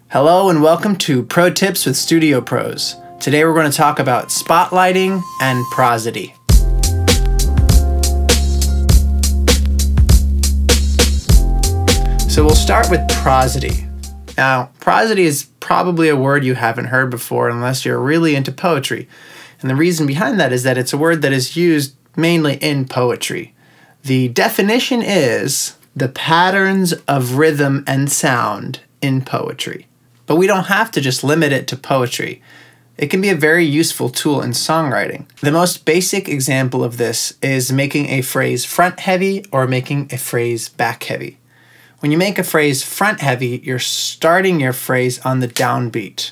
Hello and welcome to Pro Tips with Studio Pros. Today we're going to talk about spotlighting and prosody. So we'll start with prosody. Now, prosody is probably a word you haven't heard before unless you're really into poetry. And the reason behind that is that it's a word that is used mainly in poetry. The definition is the patterns of rhythm and sound in poetry. But we don't have to just limit it to poetry. It can be a very useful tool in songwriting. The most basic example of this is making a phrase front heavy or making a phrase back heavy. When you make a phrase front heavy, you're starting your phrase on the downbeat.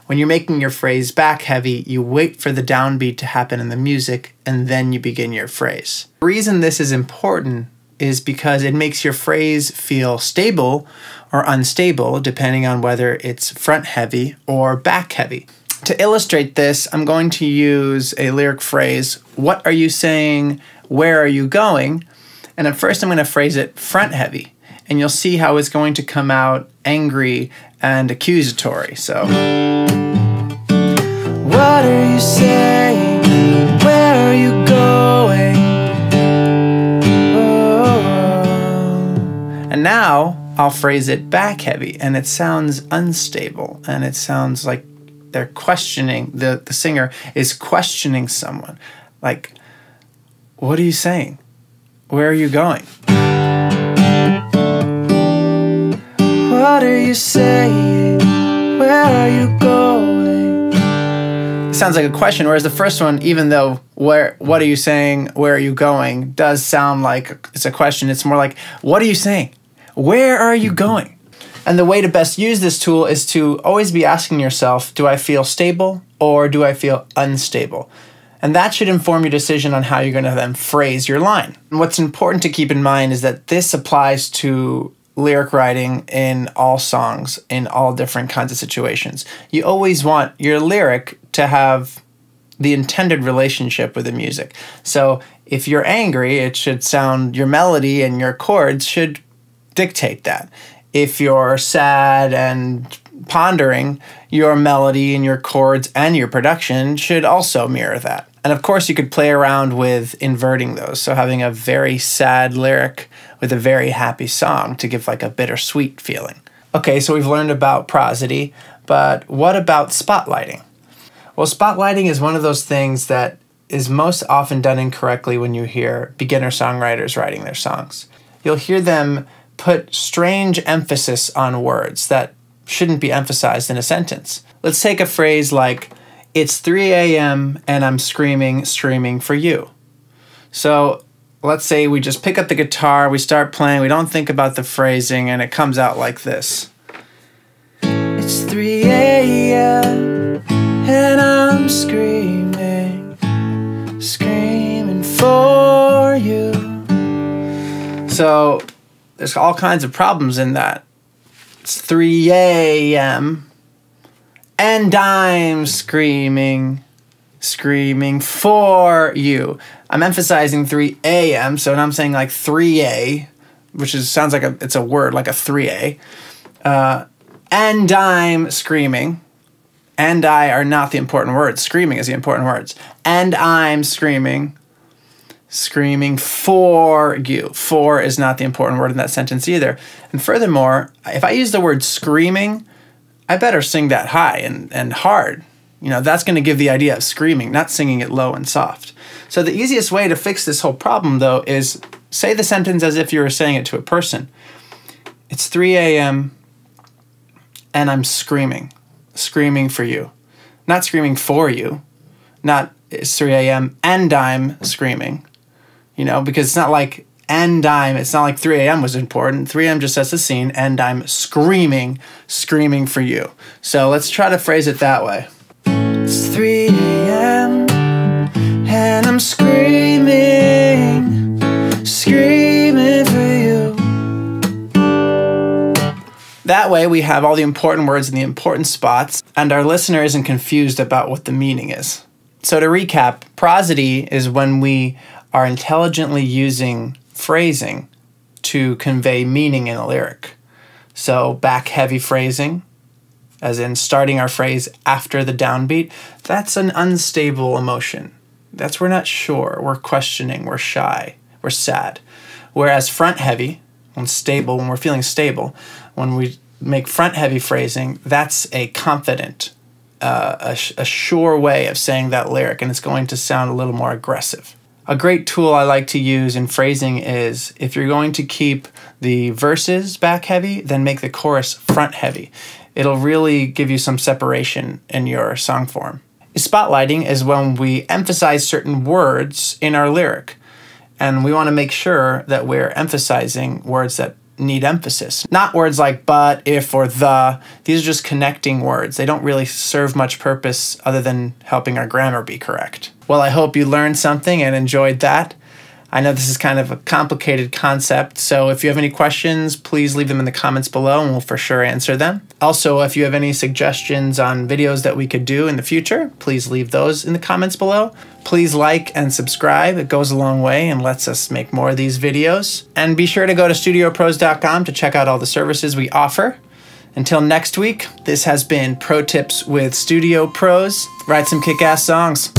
When you're making your phrase back heavy, you wait for the downbeat to happen in the music and then you begin your phrase. The reason this is important is because it makes your phrase feel stable or unstable depending on whether it's front heavy or back heavy. To illustrate this, I'm going to use a lyric phrase, "What are you saying? Where are you going?" And at first I'm going to phrase it front heavy, and you'll see how it's going to come out angry and accusatory. So, what are you saying? Where are you going? And now I'll phrase it back heavy, and it sounds unstable, and it sounds like they're questioning, the singer is questioning someone. Like, what are you saying? Where are you going? What are you saying? Where are you going? It sounds like a question, whereas the first one, even though what are you saying? Where are you going? does sound like it's a question. It's more like, what are you saying? Where are you going? And the way to best use this tool is to always be asking yourself, do I feel stable or do I feel unstable? And that should inform your decision on how you're going to then phrase your line. And what's important to keep in mind is that this applies to lyric writing in all songs, in all different kinds of situations. You always want your lyric to have the intended relationship with the music. So if you're angry, it should sound, your melody and your chords should dictate that. If you're sad and pondering, your melody and your chords and your production should also mirror that. And of course, you could play around with inverting those. So having a very sad lyric with a very happy song to give like a bittersweet feeling. Okay, so we've learned about prosody, but what about spotlighting? Well, spotlighting is one of those things that is most often done incorrectly when you hear beginner songwriters writing their songs. You'll hear them put strange emphasis on words that shouldn't be emphasized in a sentence. Let's take a phrase like, it's 3 a.m. and I'm screaming for you. So let's say we just pick up the guitar, we start playing, we don't think about the phrasing, and it comes out like this. It's 3 a.m. and I'm screaming for you. So there's all kinds of problems in that. It's 3 a.m. and I'm screaming for you. I'm emphasizing 3 a.m. So when I'm saying like 3a, which sounds like it's a word, like a 3a, and I'm screaming, and I are not the important words. Screaming is the important words. And I'm screaming for you. For is not the important word in that sentence either. And furthermore, if I use the word screaming, I better sing that high and hard. You know, that's going to give the idea of screaming, not singing it low and soft. So the easiest way to fix this whole problem, though, is say the sentence as if you were saying it to a person. It's 3 a.m. and I'm screaming for you. Not screaming for you. Not it's 3 a.m. and I'm screaming. You know, because it's not like it's not like 3 a.m. was important. 3 a.m. just sets the scene, and I'm screaming for you. So let's try to phrase it that way. It's 3 a.m. and I'm screaming for you. That way we have all the important words in the important spots, and our listener isn't confused about what the meaning is. So to recap, prosody is when we are intelligently using phrasing to convey meaning in a lyric. So back heavy phrasing as in starting our phrase after the downbeat, that's an unstable emotion. That's we're not sure, we're questioning, we're shy, we're sad. Whereas front heavy, when we're feeling stable, when we make front heavy phrasing, that's a confident, a sure way of saying that lyric, and it's going to sound a little more aggressive. A great tool I like to use in phrasing is if you're going to keep the verses back heavy, then make the chorus front heavy. It'll really give you some separation in your song form. Spotlighting is when we emphasize certain words in our lyric, and we want to make sure that we're emphasizing words that need emphasis. Not words like but, if, or the. These are just connecting words. They don't really serve much purpose other than helping our grammar be correct. Well, I hope you learned something and enjoyed that. I know this is kind of a complicated concept, so if you have any questions, please leave them in the comments below and we'll for sure answer them. Also, if you have any suggestions on videos that we could do in the future, please leave those in the comments below. Please like and subscribe. It goes a long way and lets us make more of these videos. And be sure to go to studiopros.com to check out all the services we offer. Until next week, this has been Pro Tips with Studio Pros. Write some kick-ass songs.